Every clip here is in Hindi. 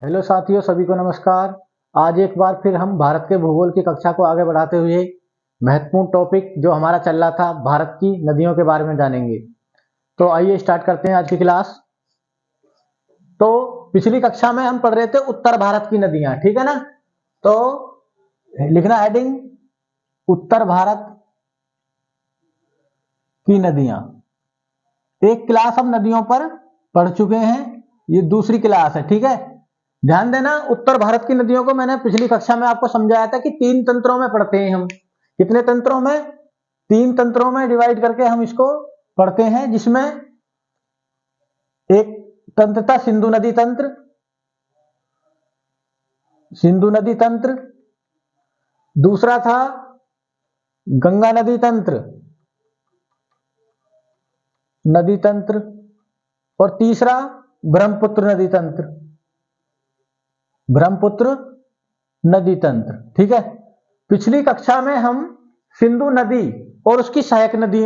हेलो साथियों, सभी को नमस्कार। आज एक बार फिर हम भारत के भूगोल की कक्षा को आगे बढ़ाते हुए महत्वपूर्ण टॉपिक जो हमारा चल रहा था भारत की नदियों के बारे में जानेंगे। तो आइए स्टार्ट करते हैं आज की क्लास। तो पिछली कक्षा में हम पढ़ रहे थे उत्तर भारत की नदियां, ठीक है ना। तो लिखना हेडिंग उत्तर भारत की नदियां। एक क्लास हम नदियों पर पढ़ चुके हैं, ये दूसरी क्लास है, ठीक है। ध्यान देना, उत्तर भारत की नदियों को मैंने पिछली कक्षा में आपको समझाया था कि 3 तंत्रों में पढ़ते हैं हम। कितने तंत्रों में? 3 तंत्रों में डिवाइड करके हम इसको पढ़ते हैं, जिसमें एक तंत्र था सिंधु नदी तंत्र, सिंधु नदी तंत्र। दूसरा था गंगा नदी तंत्र, नदी तंत्र। और तीसरा ब्रह्मपुत्र नदी तंत्र, ब्रह्मपुत्र नदी तंत्र, ठीक है। पिछली कक्षा में हम सिंधु नदी और उसकी सहायक नदी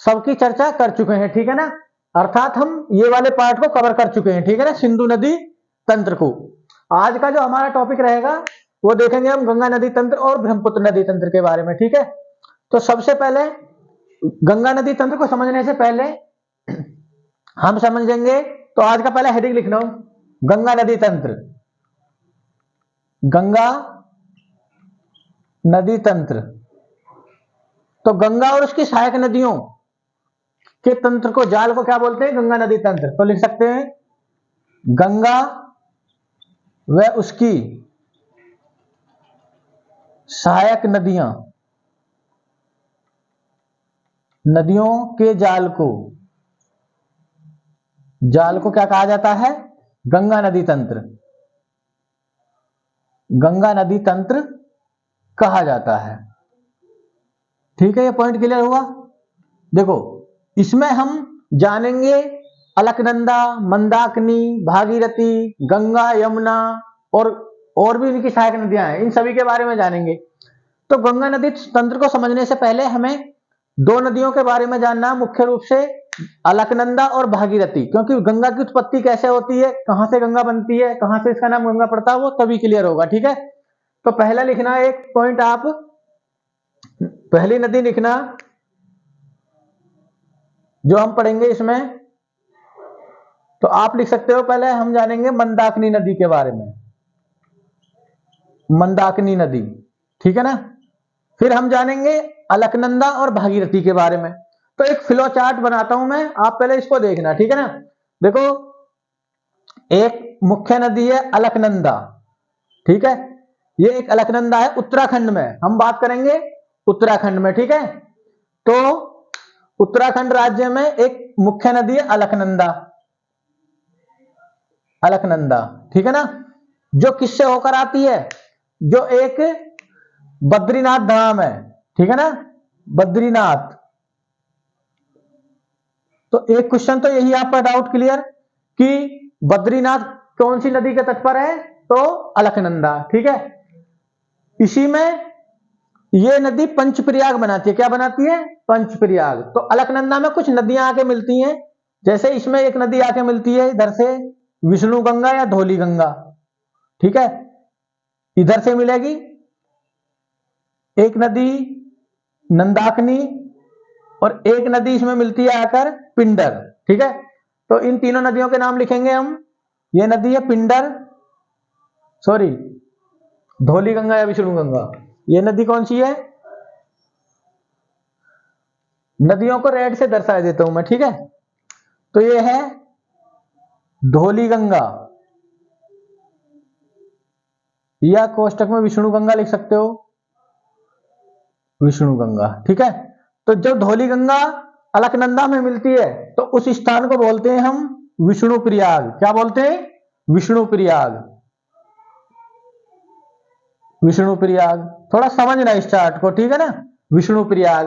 सबकी चर्चा कर चुके हैं, ठीक है ना। अर्थात हम ये वाले पार्ट को कवर कर चुके हैं, ठीक है ना, सिंधु नदी तंत्र को। आज का जो हमारा टॉपिक रहेगा वो देखेंगे हम गंगा नदी तंत्र और ब्रह्मपुत्र नदी तंत्र के बारे में, ठीक है। तो सबसे पहले गंगा नदी तंत्र को समझने से पहले हम समझेंगे, तो आज का पहला हेडिंग लिखना, गंगा नदी तंत्र। गंगा नदी तंत्र। तो गंगा और उसकी सहायक नदियों के तंत्र को, जाल को क्या बोलते हैं? गंगा नदी तंत्र। तो लिख सकते हैं गंगा व उसकी सहायक नदियां, नदियों के जाल को क्या कहा जाता है? गंगा नदी तंत्र, गंगा नदी तंत्र कहा जाता है, ठीक है। ये पॉइंट क्लियर हुआ। देखो, इसमें हम जानेंगे अलकनंदा, मंदाकिनी, भागीरथी, गंगा, यमुना और भी इनकी सहायक नदियां हैं, इन सभी के बारे में जानेंगे। तो गंगा नदी तंत्र को समझने से पहले हमें 2 नदियों के बारे में जानना, मुख्य रूप से अलकनंदा और भागीरथी। क्योंकि गंगा की उत्पत्ति कैसे होती है, कहां से गंगा बनती है, कहां से इसका नाम गंगा पड़ता है, वो तभी क्लियर होगा, ठीक है। तो पहला लिखना एक पॉइंट, आप पहली नदी लिखना जो हम पढ़ेंगे इसमें। तो आप लिख सकते हो, पहले हम जानेंगे मंदाकिनी नदी के बारे में, मंदाकिनी नदी, ठीक है ना। फिर हम जानेंगे अलकनंदा और भागीरथी के बारे में। तो एक फ्लो चार्ट बनाता हूं मैं, आप पहले इसको देखना, ठीक है ना। देखो, एक मुख्य नदी है अलकनंदा, ठीक है। ये एक अलकनंदा है उत्तराखंड में, हम बात करेंगे उत्तराखंड में, ठीक है। तो उत्तराखंड राज्य में एक मुख्य नदी है अलकनंदा, अलकनंदा, ठीक है ना। जो किससे होकर आती है? जो एक बद्रीनाथ धाम है, ठीक है ना, बद्रीनाथ। तो एक क्वेश्चन तो यही आपका डाउट क्लियर कि बद्रीनाथ कौन सी नदी के तट पर है? तो अलकनंदा, ठीक है। इसी में ये नदी पंचप्रयाग बनाती है। क्या बनाती है? पंचप्रयाग। तो अलकनंदा में कुछ नदियां आके मिलती हैं, जैसे इसमें एक नदी आके मिलती है इधर से, विष्णु गंगा या धौली गंगा, ठीक है, इधर से मिलेगी। एक नदी नंदाकिनी और एक नदी इसमें मिलती है आकर पिंडर, ठीक है। तो इन तीनों नदियों के नाम लिखेंगे हम। ये नदी है पिंडर, सॉरी, धौली गंगा या विष्णु गंगा। ये नदी कौन सी है? नदियों को रेड से दर्शा देता हूं मैं, ठीक है। तो ये है धौली गंगा, या कोष्टक में विष्णु गंगा लिख सकते हो, विष्णु गंगा, ठीक है। तो जब धौली गंगा अलकनंदा में मिलती है तो उस स्थान को बोलते हैं हम विष्णु प्रयाग। क्या बोलते हैं? विष्णु प्रयाग, विष्णु प्रयाग। थोड़ा समझना इस चार्ट को, ठीक है ना, विष्णु प्रयाग।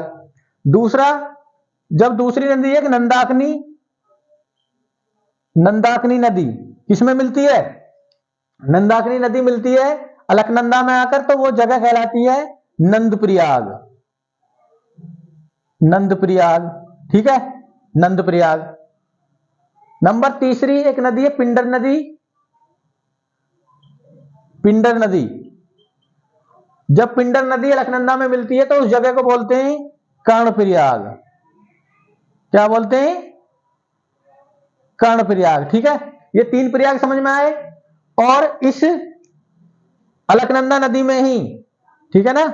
दूसरा, जब दूसरी नदी है नंदाकिनी, नंदाकिनी नदी किसमें मिलती है? नंदाकिनी नदी मिलती है अलकनंदा में आकर, तो वो जगह कहलाती है नंदप्रयाग, नंदप्रयाग, ठीक है, नंदप्रयाग। नंबर तीसरी एक नदी है पिंडर नदी, पिंडर नदी। जब पिंडर नदी अलकनंदा में मिलती है तो उस जगह को बोलते हैं कर्णप्रयाग। क्या बोलते हैं? कर्णप्रयाग। ठीक है, ये 3 प्रयाग समझ में आए। और इस अलकनंदा नदी में ही, ठीक है ना,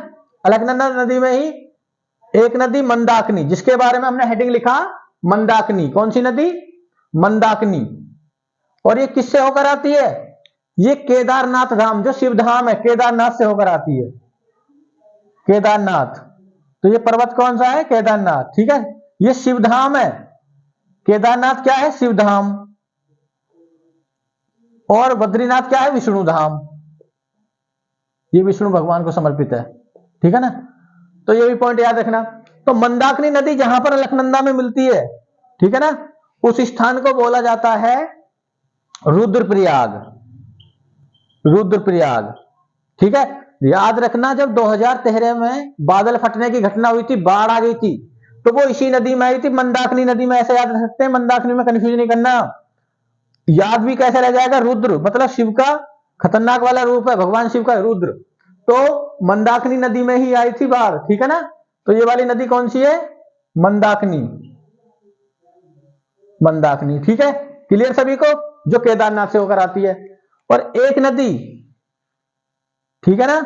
अलकनंदा नदी में ही एक नदी मंदाकिनी, जिसके बारे में हमने हेडिंग लिखा मंदाकिनी। कौन सी नदी? मंदाकिनी। और ये किससे होकर आती है? ये केदारनाथ धाम, जो शिव धाम है, केदारनाथ से होकर आती है। केदारनाथ, तो ये पर्वत कौन सा है? केदारनाथ। ठीक है, ये शिव धाम है। केदारनाथ क्या है? शिव धाम। और बद्रीनाथ क्या है? विष्णु धाम। ये विष्णु भगवान को समर्पित है। ठीक है ना, तो ये भी पॉइंट याद रखना। तो मंदाकिनी नदी जहां पर अलकनंदा में मिलती है, ठीक है ना, उस स्थान को बोला जाता है रुद्रप्रयाग। रुद्रप्रयाग। ठीक है, याद रखना, जब 2013 में बादल फटने की घटना हुई थी, बाढ़ आ गई थी, तो वो इसी नदी में आई थी, मंदाकिनी नदी में। ऐसे याद रख सकते हैं, मंदाकिनी में कंफ्यूज नहीं करना। याद भी कैसे रह जाएगा? रुद्र मतलब शिव का खतरनाक वाला रूप है, भगवान शिव का रुद्र। तो मंदाकिनी नदी में ही आई थी बाढ़। ठीक है ना, तो ये वाली नदी कौन सी है? मंदाकिनी। मंदाकिनी। ठीक है, क्लियर सभी को? जो केदारनाथ से होकर आती है। और एक नदी, ठीक है ना,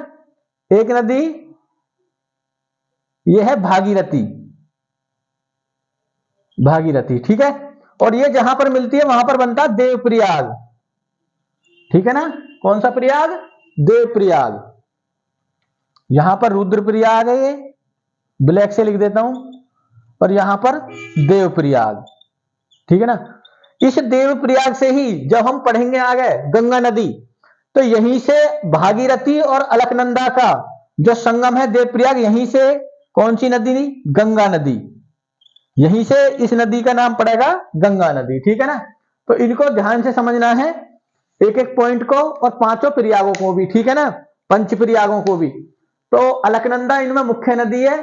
एक नदी ये है भागीरथी। भागीरथी। ठीक है, और ये जहां पर मिलती है वहां पर बनता है देवप्रयाग। ठीक है ना, कौन सा प्रयाग? देवप्रयाग। यहां पर रुद्रप्रयाग है, ये ब्लैक से लिख देता हूं, और यहां पर देवप्रयाग। ठीक है ना, इस देवप्रयाग से ही जब हम पढ़ेंगे आगे गंगा नदी, तो यहीं से भागीरथी और अलकनंदा का जो संगम है देवप्रयाग, यहीं से कौन सी नदी? गंगा नदी। यहीं से इस नदी का नाम पड़ेगा गंगा नदी। ठीक है ना, तो इनको ध्यान से समझना है, एक एक पॉइंट को, और 5 प्रयागों को भी। ठीक है ना, 5 प्रयागों को भी। तो अलकनंदा इनमें मुख्य नदी है।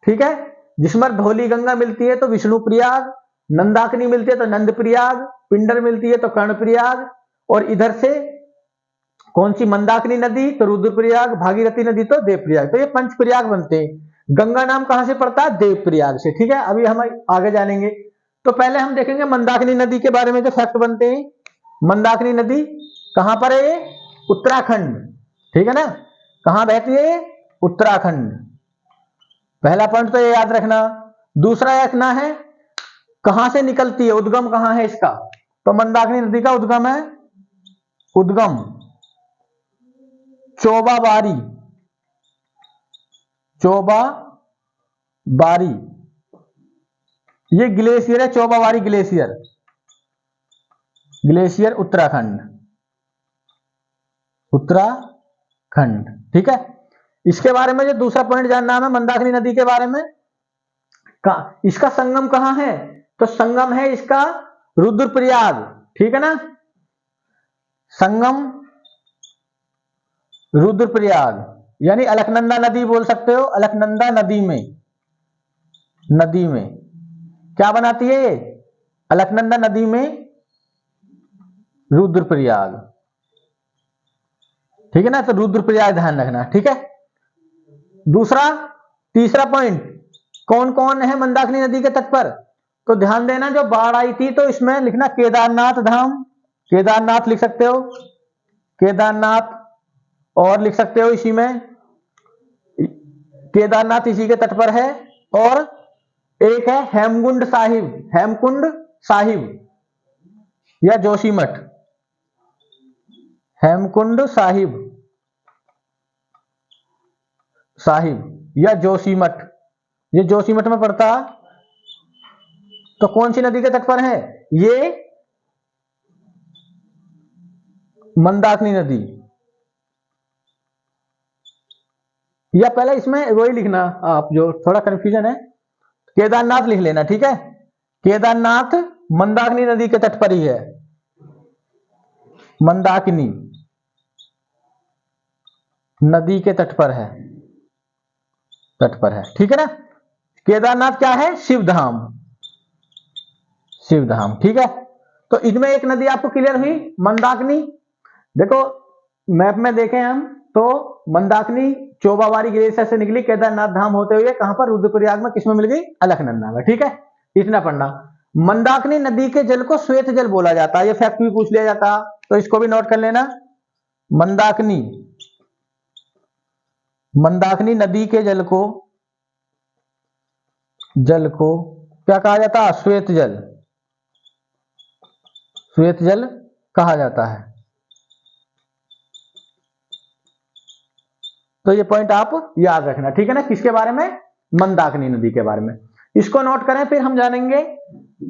ठीक है, जिसमें धौली गंगा मिलती है तो विष्णु प्रयाग, नंदाकिनी मिलती है तो नंद प्रयाग, पिंडर मिलती है तो कर्ण प्रयाग, और इधर से कौन सी? मंदाकिनी नदी तो रुद्रप्रयाग, भागीरथी नदी तो देवप्रयाग। तो ये 5 प्रयाग बनते हैं। गंगा नाम कहां से पड़ता है? देवप्रयाग से। ठीक है, अभी हम आगे जानेंगे। तो पहले हम देखेंगे मंदाकिनी नदी के बारे में जो फैक्ट बनते हैं। मंदाकिनी नदी कहां पर है? उत्तराखंड। ठीक है ना, कहां बहती है? उत्तराखंड। पहला पॉइंट तो ये याद रखना। दूसरा रखना है कहां से निकलती है, उद्गम कहां है इसका? तो मंदाकिनी नदी का उद्गम है, उद्गम चोबाबारी। चोबाबारी ये ग्लेशियर है, चोबाबारी ग्लेशियर। ग्लेशियर उत्तराखंड। उत्तराखंड। ठीक है, इसके बारे में जो दूसरा पॉइंट जानना है मंदाकिनी नदी के बारे में, इसका संगम कहां है? तो संगम है इसका रुद्रप्रयाग। ठीक है ना, संगम रुद्रप्रयाग, यानी अलकनंदा नदी बोल सकते हो। अलकनंदा नदी में, नदी में क्या बनाती है ये? अलकनंदा नदी में रुद्रप्रयाग। ठीक है ना, तो रुद्रप्रयाग ध्यान रखना। ठीक है, दूसरा तीसरा पॉइंट, कौन कौन है मंदाकिनी नदी के तट पर? तो ध्यान देना, जो बाढ़ आई थी तो इसमें लिखना केदारनाथ धाम। केदारनाथ लिख सकते हो, केदारनाथ। और लिख सकते हो इसी में, केदारनाथ इसी के तट पर है। और एक है हेमकुंड साहिब। हेमकुंड साहिब या जोशीमठ। हेमकुंड साहिब, साहिब या जोशीमठ, ये जोशीमठ में पड़ता। तो कौन सी नदी के तट पर है? ये मंदाकिनी नदी। या पहले इसमें वही लिखना, आप जो थोड़ा कंफ्यूजन है, केदारनाथ लिख लेना। ठीक है, केदारनाथ मंदाकिनी नदी के तट पर ही है। मंदाकिनी नदी के तट पर है, तट पर है। ठीक है ना, केदारनाथ क्या है? शिवधाम। शिवधाम। ठीक है, तो इनमें एक नदी आपको क्लियर हुई, मंदाकिनी। देखो मैप में देखें हम तो मंदाकिनी चोबावारी ग्लेशियर से निकली केदारनाथ धाम होते हुए कहां पर, रुद्रप्रयाग में, किसमें मिल गई, अलकनंदा में। ठीक है, इतना पढ़ना। मंदाकिनी नदी के जल को श्वेत जल बोला जाता है, ये फैक्ट भी पूछ लिया जाता, तो इसको भी नोट कर लेना। मंदाकिनी मंदाकिनी नदी के जल को क्या कहा जाता है, श्वेत जल, श्वेत जल कहा जाता है। तो ये पॉइंट आप याद रखना, ठीक है ना, किसके बारे में, मंदाकिनी नदी के बारे में। इसको नोट करें, फिर हम जानेंगे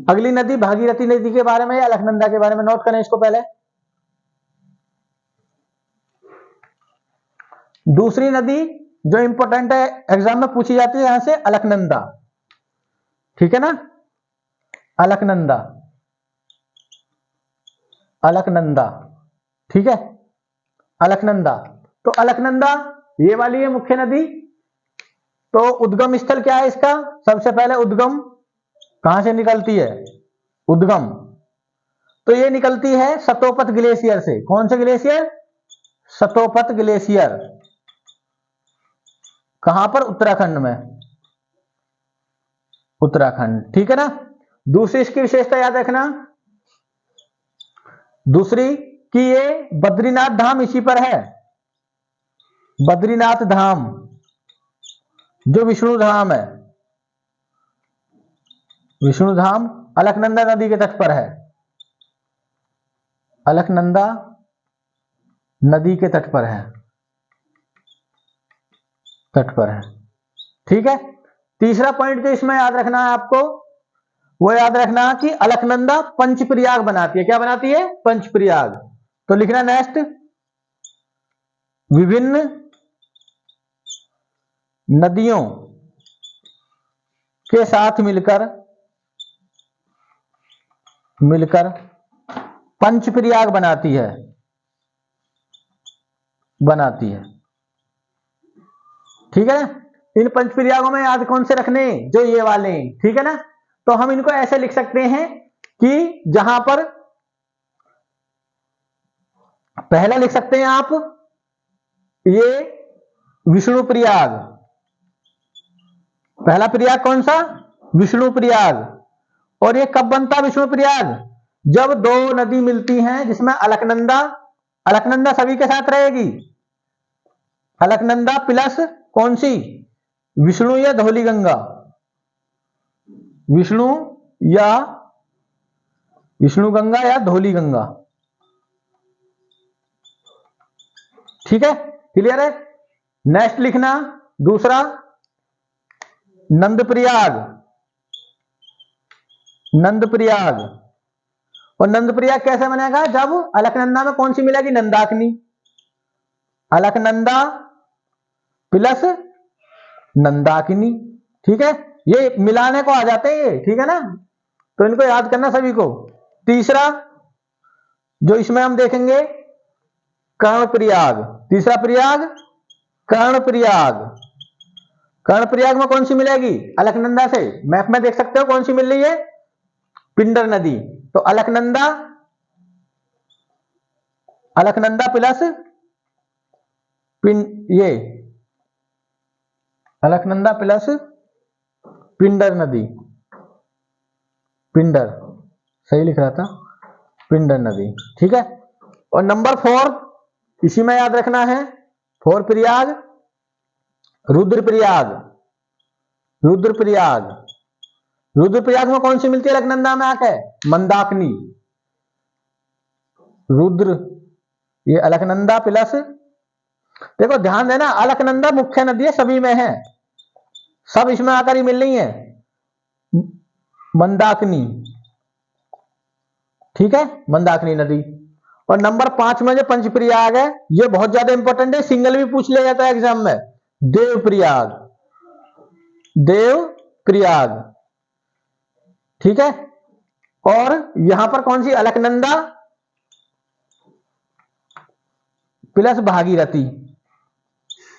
अगली नदी भागीरथी नदी के बारे में या अलकनंदा के बारे में। नोट करें इसको पहले। दूसरी नदी जो इंपॉर्टेंट है, एग्जाम में पूछी जाती है, यहां से अलकनंदा, ठीक है ना, अलकनंदा, अलकनंदा, ठीक है, अलकनंदा। तो अलकनंदा ये वाली है मुख्य नदी। तो उद्गम स्थल क्या है इसका, सबसे पहले उद्गम कहां से निकलती है, उद्गम तो ये निकलती है सतोपत ग्लेशियर से। कौन से ग्लेशियर, सतोपत ग्लेशियर, कहां पर, उत्तराखंड में, उत्तराखंड, ठीक है ना। दूसरी इसकी विशेषता याद रखना, दूसरी कि ये बद्रीनाथ धाम इसी पर है, बद्रीनाथ धाम जो विष्णु धाम है, विष्णु धाम अलकनंदा नदी के तट पर है, अलकनंदा नदी के तट पर है, तट पर है, ठीक है। तीसरा पॉइंट जो इसमें याद रखना है आपको, वो याद रखना कि अलकनंदा पंचप्रयाग बनाती है। क्या बनाती है, पंचप्रयाग। तो लिखना नेक्स्ट, विभिन्न नदियों के साथ मिलकर पंचप्रयाग बनाती है, ठीक है ना। इन पंचप्रयागों में याद कौन से रखने, जो ये वाले, ठीक है ना। तो हम इनको ऐसे लिख सकते हैं कि जहां पर पहला लिख सकते हैं आप, ये विष्णु प्रयाग, पहला प्रयाग कौन सा, विष्णु प्रयाग। और ये कब बनता विष्णु प्रयाग, जब दो नदी मिलती हैं जिसमें अलकनंदा, अलकनंदा सभी के साथ रहेगी, अलकनंदा प्लस कौन सी, विष्णु या धौली गंगा, विष्णु गंगा या धौली गंगा, ठीक है, क्लियर है। नेक्स्ट लिखना दूसरा, नंदप्रयाग, नंदप्रयाग। और नंदप्रयाग कैसे बनेगा, जब अलकनंदा में कौन सी मिलेगी, नंदाकिनी, अलकनंदा प्लस नंदाकिनी, ठीक है। ये मिलाने को आ जाते हैं ये, ठीक है ना, तो इनको याद करना सभी को। तीसरा जो इसमें हम देखेंगे, कर्णप्रयाग, तीसरा प्रयाग कर्णप्रयाग। कर्णप्रयाग में कौन सी मिलेगी, अलकनंदा से, मैप में देख सकते हो कौन सी मिल रही है, पिंडर नदी। तो अलकनंदा प्लस ये अलकनंदा प्लस पिंडर नदी, पिंडर सही लिख रहा था, पिंडर नदी, ठीक है। और नंबर 4 इसी में याद रखना है, 4 प्रयाग, रुद्रप्रयाग, रुद्रप्रयाग। रुद्रप्रयाग में कौन सी मिलती है अलकनंदा में आके, मंदाकिनी, रुद्र, ये अलकनंदा प्लस, देखो ध्यान देना, अलकनंदा मुख्य नदी है, सभी में है, सब इसमें आकर ही मिल रही है, मंदाकिनी, ठीक है, मंदाकिनी नदी। और नंबर 5 में जो पंचप्रयाग है, ये बहुत ज्यादा इंपॉर्टेंट है, सिंगल भी पूछ लिया जाता है एग्जाम में, देवप्रयाग, देवप्रयाग, ठीक है। और यहां पर कौन सी, अलकनंदा प्लस भागीरथी,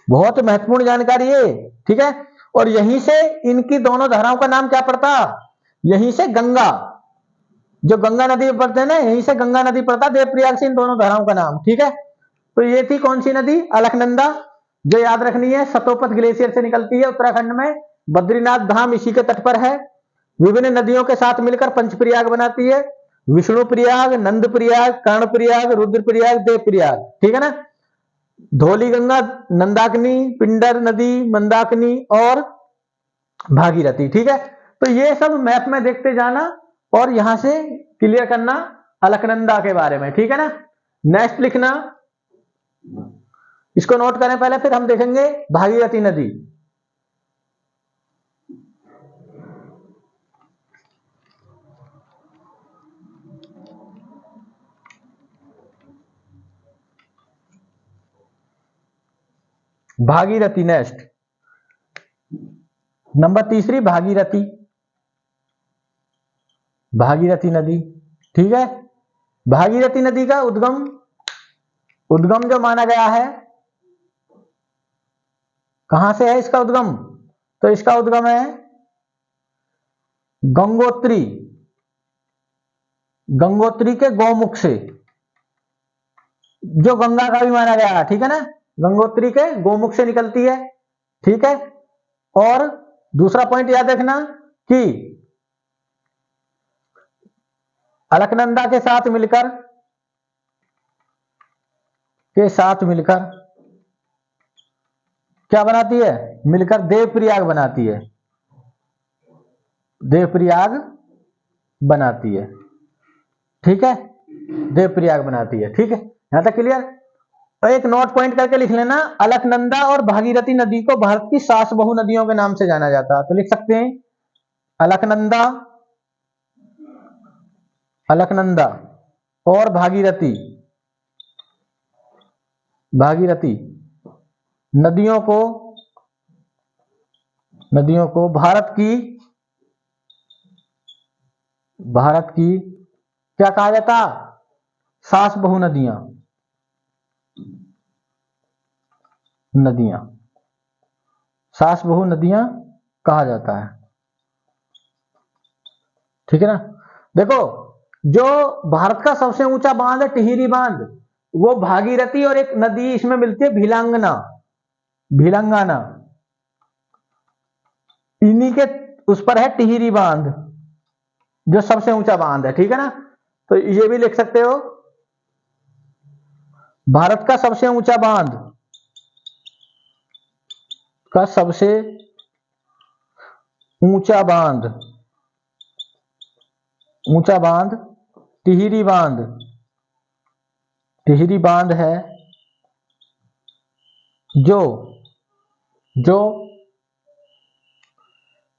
बहुत महत्वपूर्ण जानकारी है, ठीक है। और यहीं से इनकी दोनों धाराओं का नाम क्या पड़ता, यहीं से गंगा, जो गंगा नदी पड़ते हैं ना, यहीं से गंगा नदी पड़ता, देवप्रयाग से इन दोनों धाराओं का नाम, ठीक है। तो ये थी कौन सी नदी? अलकनंदा, जो याद रखनी है, सतोपत ग्लेशियर से निकलती है उत्तराखंड में। बद्रीनाथ धाम इसी के तट पर है। विभिन्न नदियों के साथ मिलकर पंचप्रयाग बनाती है। विष्णु प्रयाग, नंद प्रयाग, कर्ण प्रयाग, रुद्र प्रयाग, देव प्रयाग, ठीक है ना। धौली गंगा, नंदाकिनी, पिंडर नदी, मंदाकिनी और भागीरथी, ठीक है। तो ये सब मैप में देखते जाना और यहां से क्लियर करना अलकनंदा के बारे में, ठीक है ना। नेक्स्ट लिखना, इसको नोट करें पहले, फिर हम देखेंगे भागीरथी नदी। भागीरथी नेक्स्ट, नंबर तीसरी भागीरथी, भागीरथी नदी, ठीक है। भागीरथी नदी का उद्गम उद्गम जो माना गया है, कहां से है इसका उद्गम? तो इसका उद्गम है गंगोत्री, गंगोत्री के गौमुख से, जो गंगा का भी माना गया है, ठीक है ना। गंगोत्री के गौमुख से निकलती है, ठीक है। और दूसरा पॉइंट याद रखना कि अलकनंदा के साथ मिलकर क्या बनाती है? मिलकर देवप्रयाग बनाती है, देवप्रयाग बनाती है, ठीक है। देवप्रयाग बनाती है, ठीक है, यहां तक क्लियर। तो एक नोट पॉइंट करके लिख लेना, अलकनंदा और भागीरथी नदी को भारत की सास बहु नदियों के नाम से जाना जाता है। तो लिख सकते हैं अलकनंदा, अलकनंदा और भागीरथी, भागीरथी नदियों को भारत की क्या कहा जाता? सास बहु नदियां, सास बहु नदियां कहा जाता है, ठीक है ना। देखो, जो भारत का सबसे ऊंचा बांध है टिहरी बांध, वो भागीरथी और एक नदी इसमें मिलती है भिलंगना, भिलंगाना, इन्हीं के उस पर है टिहरी बांध, जो सबसे ऊंचा बांध है, ठीक है ना। तो ये भी लिख सकते हो, भारत का सबसे ऊंचा ऊंचा बांध टिहरी बांध है, जो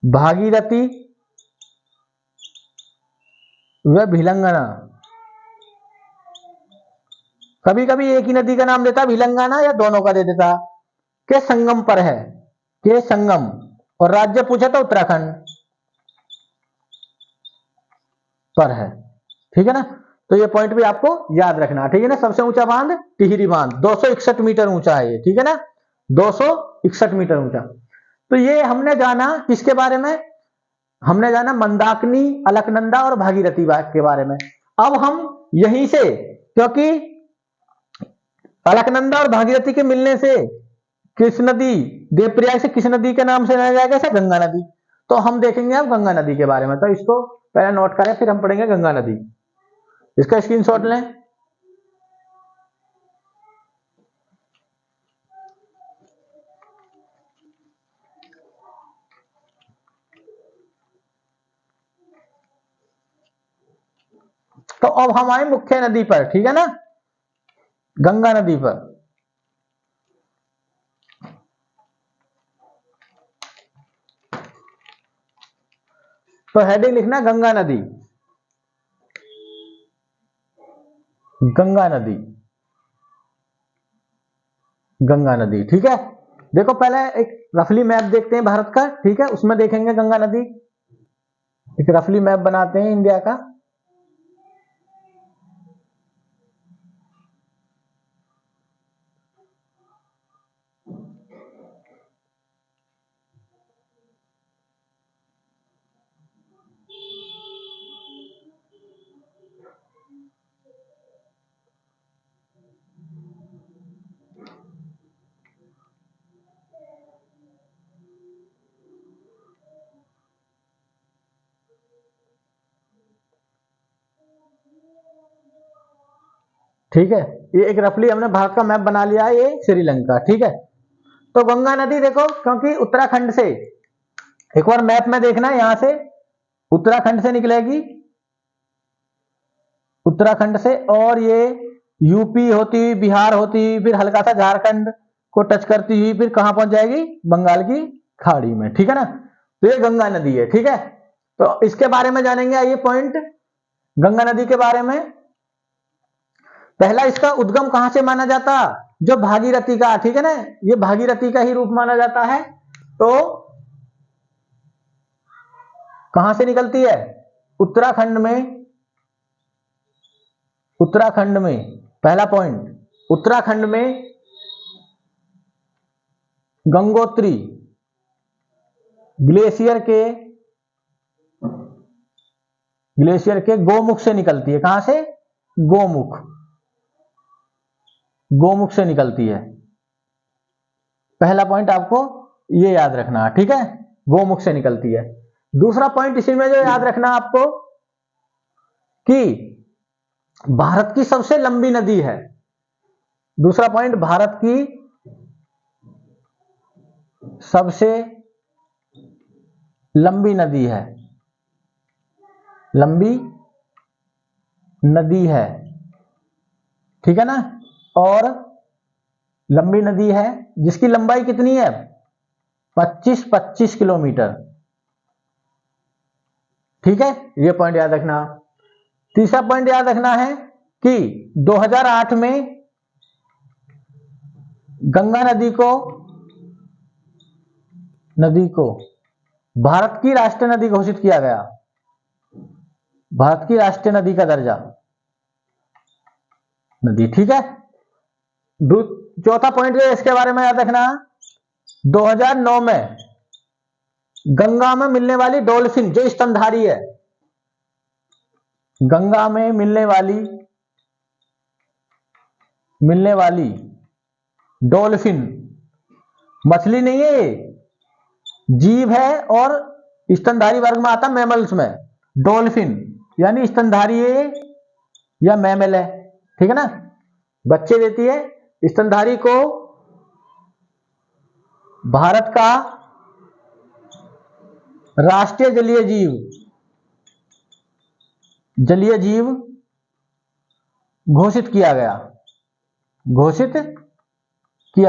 भागीरथी व भिलंगना, कभी कभी एक ही नदी का नाम देता भिलंगना या दोनों का दे देता, के संगम पर है, के संगम, और राज्य पूछा तो उत्तराखंड पर है, ठीक है ना। तो ये पॉइंट भी आपको याद रखना, ठीक है ना। सबसे ऊंचा बांध टिहरी बांध, 261 मीटर ऊंचा है ये, ठीक है ना, 261 मीटर ऊंचा। तो ये हमने जाना किसके बारे में? हमने जाना मंदाकिनी, अलकनंदा और भागीरथी के बारे में। अब हम यहीं से, क्योंकि अलकनंदा और भागीरथी के मिलने से किस नदी, देवप्रयाग से किस नदी के नाम से जाना जाएगा? ऐसा गंगा नदी। तो हम देखेंगे अब गंगा नदी के बारे में, तो इसको पहले नोट करें, फिर हम पढ़ेंगे गंगा नदी। इसका स्क्रीनशॉट लें। तो अब हम आए मुख्य नदी पर, ठीक है ना, गंगा नदी पर। तो हेडिंग लिखना गंगा नदी, गंगा नदी, गंगा नदी, ठीक है। देखो, पहले एक रफली मैप देखते हैं भारत का, ठीक है, उसमें देखेंगे गंगा नदी। एक रफली मैप बनाते हैं इंडिया का। ठीक है, ये एक रफली हमने भारत का मैप बना लिया है, ये श्रीलंका। ठीक है, तो गंगा नदी देखो, क्योंकि उत्तराखंड से, एक बार मैप में देखना, यहां से उत्तराखंड से निकलेगी, उत्तराखंड से, और ये यूपी होती हुई, बिहार होती हुई, फिर हल्का सा झारखंड को टच करती हुई, फिर कहां पहुंच जाएगी, बंगाल की खाड़ी में। ठीक है ना, तो ये गंगा नदी है। ठीक है, तो इसके बारे में जानेंगे, आइए पॉइंट गंगा नदी के बारे में। पहला, इसका उद्गम कहां से माना जाता, जो भागीरथी का, ठीक है ना, ये भागीरथी का ही रूप माना जाता है। तो कहां से निकलती है, उत्तराखंड में, उत्तराखंड में। पहला पॉइंट, उत्तराखंड में गंगोत्री ग्लेशियर के गोमुख से निकलती है। कहां से, गोमुख, गोमुख से निकलती है। पहला पॉइंट आपको ये याद रखना है। ठीक है, गोमुख से निकलती है। दूसरा पॉइंट इसी में जो याद रखना आपको, कि भारत की सबसे लंबी नदी है। दूसरा पॉइंट, भारत की सबसे लंबी नदी है, लंबी नदी है। ठीक है ना, और लंबी नदी है जिसकी लंबाई कितनी है, 25 किलोमीटर। ठीक है, ये पॉइंट याद रखना। तीसरा पॉइंट याद रखना है कि 2008 में गंगा नदी को भारत की राष्ट्रीय नदी घोषित किया गया, भारत की राष्ट्रीय नदी का दर्जा, नदी। ठीक है, चौथा पॉइंट जो इसके बारे में याद रखना, 2009 में गंगा में मिलने वाली डॉल्फिन जो स्तनधारी है, गंगा में मिलने वाली डॉल्फिन, मछली नहीं है, जीव है, और स्तनधारी वर्ग में आता, मैमल्स में। डॉल्फिन यानी स्तनधारी है या मैमल है। ठीक है ना, बच्चे देती है। स्तनधारी को भारत का राष्ट्रीय जलीय जीव घोषित किया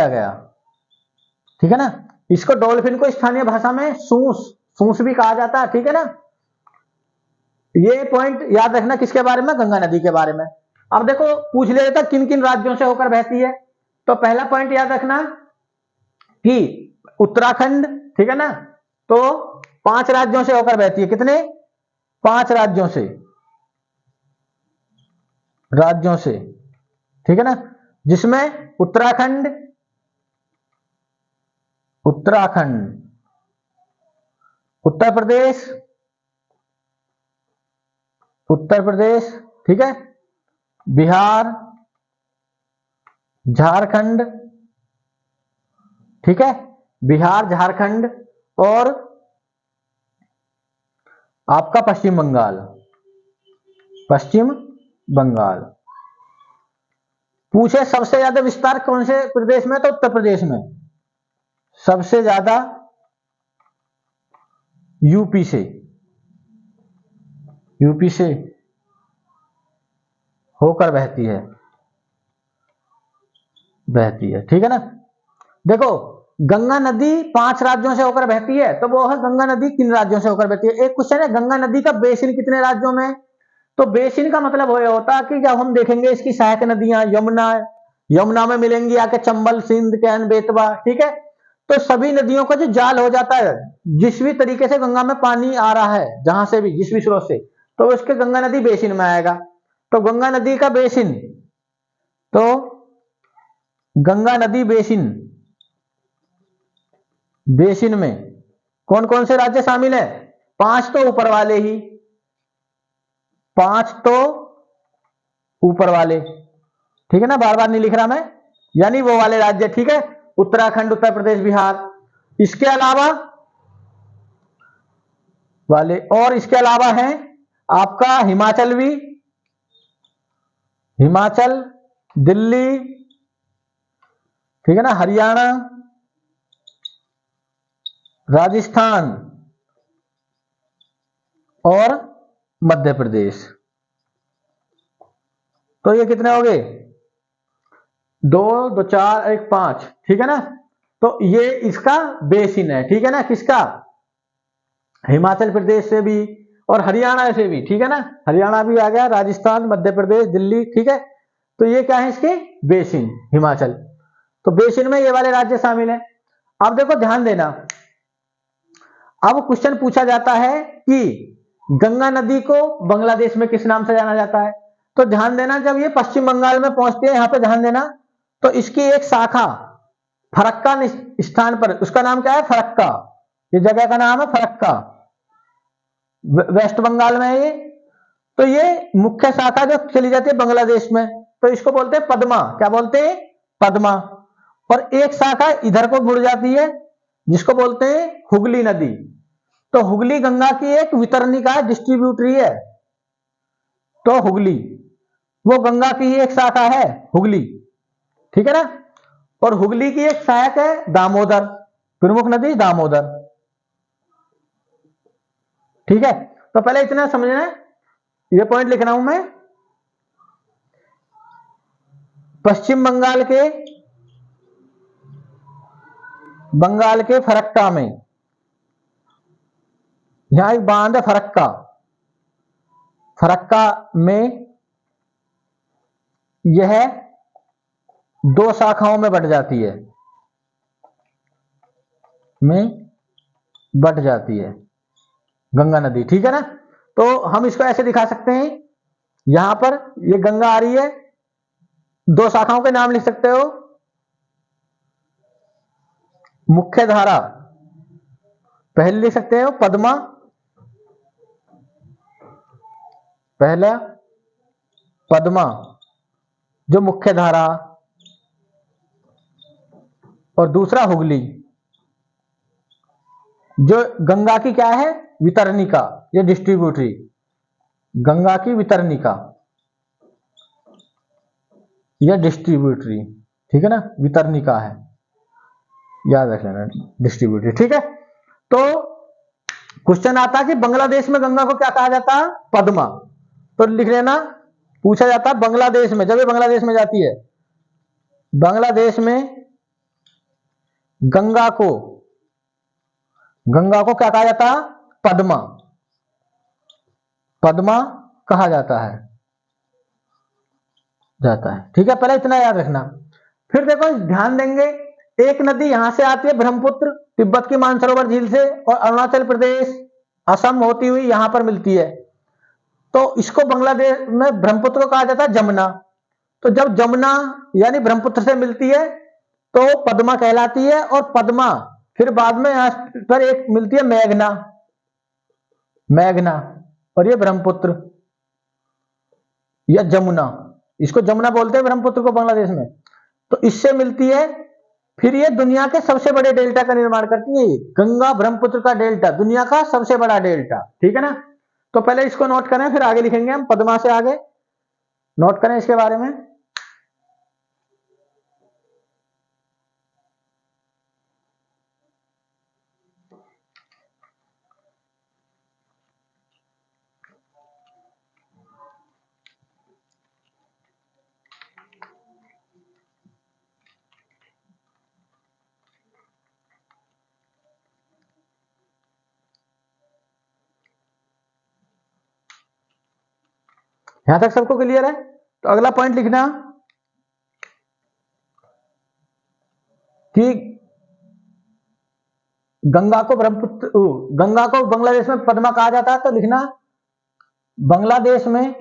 गया। ठीक है ना, इसको, डॉल्फिन को स्थानीय भाषा में सूस भी कहा जाता है। ठीक है ना, ये पॉइंट याद रखना किसके बारे में, गंगा नदी के बारे में। अब देखो, पूछ ले था किन किन राज्यों से होकर बहती है, तो पहला पॉइंट याद रखना कि उत्तराखंड, ठीक है ना, तो 5 राज्यों से होकर बहती है। कितने, 5 राज्यों से। ठीक है ना, जिसमें उत्तराखंड, उत्तर प्रदेश, ठीक है, बिहार, झारखंड, ठीक है, बिहार, झारखंड, और आपका पश्चिम बंगाल। पूछे सबसे ज्यादा विस्तार कौन से प्रदेश में, तो उत्तर प्रदेश में। सबसे ज्यादा यूपी से होकर बहती है। ठीक है ना, देखो, गंगा नदी 5 राज्यों से होकर बहती है, तो वो है गंगा नदी किन राज्यों से होकर बहती है। एक क्वेश्चन है, गंगा नदी का बेसिन कितने राज्यों में, तो बेसिन का मतलब हो होता कि जब हम देखेंगे इसकी सहायक नदियां, यमुना में मिलेंगी आके, चंबल, सिंध, कैन, बेतवा। ठीक है, तो सभी नदियों का जो जाल हो जाता है, जिस भी तरीके से गंगा में पानी आ रहा है, जहां से भी, जिस भी स्रोत से, तो उसके गंगा नदी बेसिन में आएगा। तो गंगा नदी का बेसिन, तो गंगा नदी बेसिन में कौन कौन से राज्य शामिल है, 5 तो ऊपर वाले ही, 5 तो ऊपर वाले। ठीक है ना, बार बार नहीं लिख रहा मैं, यानी वो वाले राज्य। ठीक है, उत्तराखंड, उत्तर प्रदेश, बिहार, इसके अलावा वाले, और इसके अलावा है आपका हिमाचल दिल्ली, ठीक है ना, हरियाणा, राजस्थान और मध्य प्रदेश। तो ये कितने हो गए? 2 2 4 1 5, ठीक है ना। तो ये इसका बेसिन है, ठीक है ना, किसका? हिमाचल प्रदेश से भी और हरियाणा से भी, ठीक है ना, हरियाणा भी आ गया, राजस्थान, मध्य प्रदेश, दिल्ली, ठीक है। तो ये क्या है इसके? बेसिन, हिमाचल। तो बेसिन में ये वाले राज्य शामिल है। अब देखो ध्यान देना, अब क्वेश्चन पूछा जाता है कि गंगा नदी को बांग्लादेश में किस नाम से जाना जाता है। तो ध्यान देना, जब ये पश्चिम बंगाल में पहुंचती है, यहां पे ध्यान देना, तो इसकी एक शाखा फरक्का स्थान पर, उसका नाम क्या है? फरक्का। ये जगह का नाम है फरक्का, वेस्ट बंगाल में है ये। तो ये मुख्य शाखा जो चली जाती है बांग्लादेश में, तो इसको बोलते हैं पद्मा। क्या बोलते हैं? पद्मा। और एक शाखा इधर को मुड़ जाती है, जिसको बोलते हैं हुगली नदी। तो हुगली गंगा की एक वितरणिका, डिस्ट्रीब्यूटरी है। तो हुगली वो गंगा की ही एक शाखा है, हुगली, ठीक है ना। और हुगली की एक सहायक है दामोदर, प्रमुख नदी दामोदर, ठीक है। तो पहले इतना समझना है, ये पॉइंट लिख रहा हूं मैं। पश्चिम बंगाल के फरक्का में, यहां एक बांध है फरक्का, फरक्का में यह 2 शाखाओं में बट जाती है, गंगा नदी, ठीक है ना। तो हम इसको ऐसे दिखा सकते हैं, यहां पर ये गंगा आ रही है, 2 शाखाओं के नाम लिख सकते हो। मुख्य धारा पहले लिख सकते हो पद्मा, पहला पद्मा जो मुख्य धारा, और दूसरा हुगली जो गंगा की क्या है? वितरणिका, ये डिस्ट्रीब्यूटरी, गंगा की वितरणिका या डिस्ट्रीब्यूटरी, ठीक है ना, वितरणिका है, याद रख लेना, डिस्ट्रीब्यूटरी, ठीक है। तो क्वेश्चन आता है कि बांग्लादेश में गंगा को क्या कहा जाता है? पद्मा। तो लिख लेना, पूछा जाता है बांग्लादेश में, जब ये बांग्लादेश में जाती है, बांग्लादेश में गंगा को क्या कहा जाता है? पद्मा, पद्मा कहा जाता है, ठीक है। पहले इतना याद रखना। फिर देखो ध्यान देंगे, एक नदी यहां से आती है ब्रह्मपुत्र, तिब्बत की मानसरोवर झील से, और अरुणाचल प्रदेश, असम होती हुई यहां पर मिलती है। तो इसको बांग्लादेश में ब्रह्मपुत्र को कहा जाता है जमुना। तो जब जमुना यानी ब्रह्मपुत्र से मिलती है तो पद्मा कहलाती है, और पद्मा फिर बाद में यहां पर एक मिलती है मेघना, और ये ब्रह्मपुत्र या जमुना, इसको जमुना बोलते हैं ब्रह्मपुत्र को बांग्लादेश में। तो इससे मिलती है, फिर ये दुनिया के सबसे बड़े डेल्टा का निर्माण करती है। गंगा ब्रह्मपुत्र का डेल्टा दुनिया का सबसे बड़ा डेल्टा, ठीक है ना। तो पहले इसको नोट करें, फिर आगे लिखेंगे हम पद्मा से आगे, नोट करें इसके बारे में। यहां तक सबको क्लियर है? तो अगला पॉइंट लिखना कि गंगा को बांग्लादेश में पद्मा कहा जाता है। तो लिखना बांग्लादेश में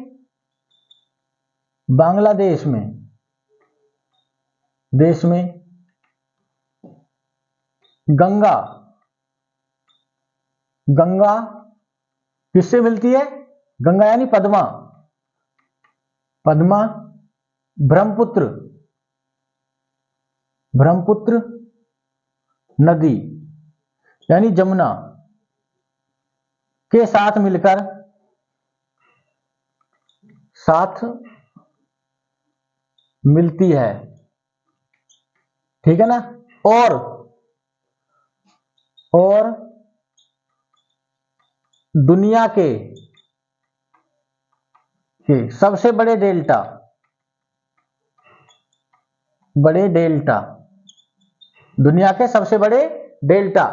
देश में गंगा किससे मिलती है? गंगा यानी पद्मा ब्रह्मपुत्र नदी यानी जमुना के साथ मिलती है, ठीक है ना। और दुनिया के सबसे बड़े डेल्टा दुनिया के सबसे बड़े डेल्टा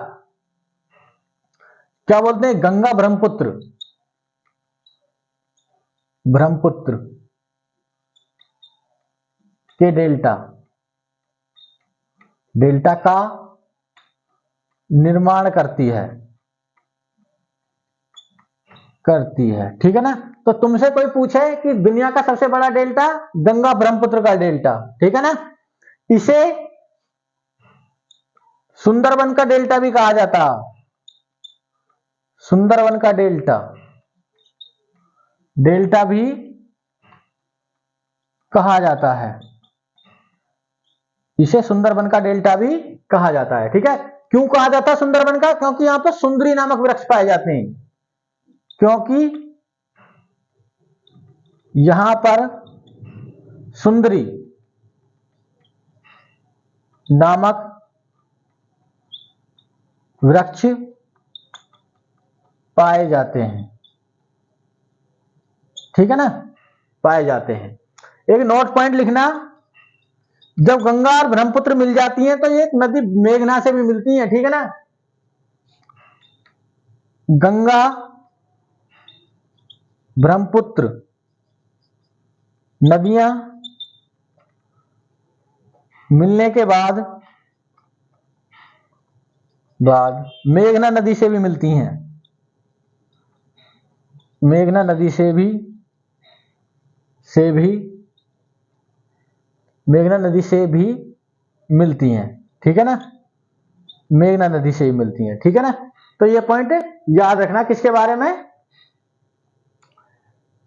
क्या बोलते हैं, गंगा ब्रह्मपुत्र के डेल्टा का निर्माण करती है, ठीक है ना। तो तुमसे कोई पूछे कि दुनिया का सबसे बड़ा डेल्टा गंगा ब्रह्मपुत्र का डेल्टा, ठीक है ना। इसे सुंदरबन का डेल्टा भी कहा जाता, सुंदरबन का डेल्टा भी कहा जाता है, इसे सुंदरबन का डेल्टा भी कहा जाता है, ठीक है। क्यों कहा जाता है सुंदरबन का, क्योंकि यहां पर सुंदरी नामक वृक्ष पाए जाते हैं, क्योंकि यहां पर सुंदरी नामक वृक्ष पाए जाते हैं, ठीक है ना, पाए जाते हैं। एक नोट पॉइंट लिखना, जब गंगा और ब्रह्मपुत्र मिल जाती हैं तो एक नदी मेघना से भी मिलती है, ठीक है ना। गंगा ब्रह्मपुत्र नदियां मिलने के बाद मेघना नदी से भी मिलती हैं, मेघना नदी से भी मिलती हैं, ठीक है ना, मेघना नदी से ही मिलती हैं, ठीक है ना। तो ये पॉइंट याद रखना, किसके बारे में,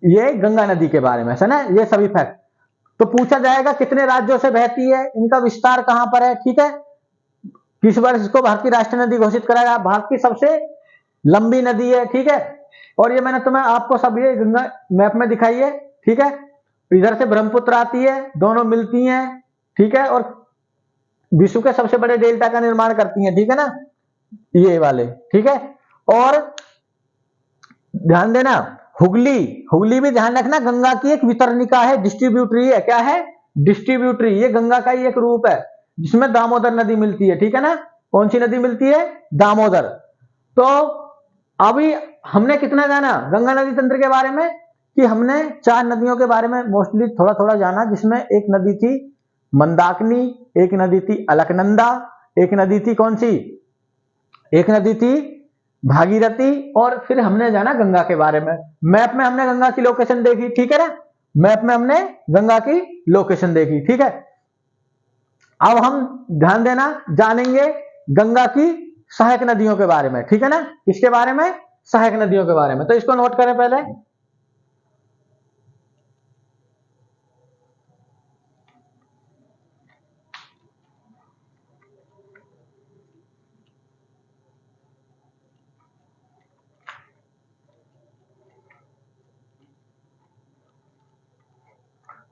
ये गंगा नदी के बारे में, है ना, ये सभी फैक्ट। तो पूछा जाएगा कितने राज्यों से बहती है, इनका विस्तार कहां पर है, ठीक है। किस वर्ष इसको भारत की राष्ट्रीय नदी घोषित करा गया, भारत की सबसे लंबी नदी है, ठीक है। और ये मैंने तुम्हें आपको सब ये गंगा मैप में दिखाई है, ठीक है। इधर से ब्रह्मपुत्र आती है, दोनों मिलती हैं, ठीक है, और विश्व के सबसे बड़े डेल्टा का निर्माण करती हैं, ठीक है ना, ये वाले, ठीक है। और ध्यान देना, हुगली भी ध्यान रखना, गंगा की एक वितरणिका है, डिस्ट्रीब्यूटरी है, क्या है, डिस्ट्रीब्यूटरी, ये गंगा का ही एक रूप है जिसमें दामोदर नदी मिलती है, ठीक है ना। कौन सी नदी मिलती है, दामोदर। तो अभी हमने कितना जाना गंगा नदी तंत्र के बारे में, कि हमने 4 नदियों के बारे में मोस्टली थोड़ा थोड़ा जाना, जिसमें एक नदी थी मंदाकिनी, एक नदी थी अलकनंदा, एक नदी थी कौन सी, एक नदी थी भागीरथी, और फिर हमने जाना गंगा के बारे में। मैप में हमने गंगा की लोकेशन देखी, ठीक है ना, मैप में हमने गंगा की लोकेशन देखी, ठीक है। अब हम ध्यान देना जानेंगे गंगा की सहायक नदियों के बारे में, ठीक है ना, किसके बारे में, सहायक नदियों के बारे में। तो इसको नोट करें पहले,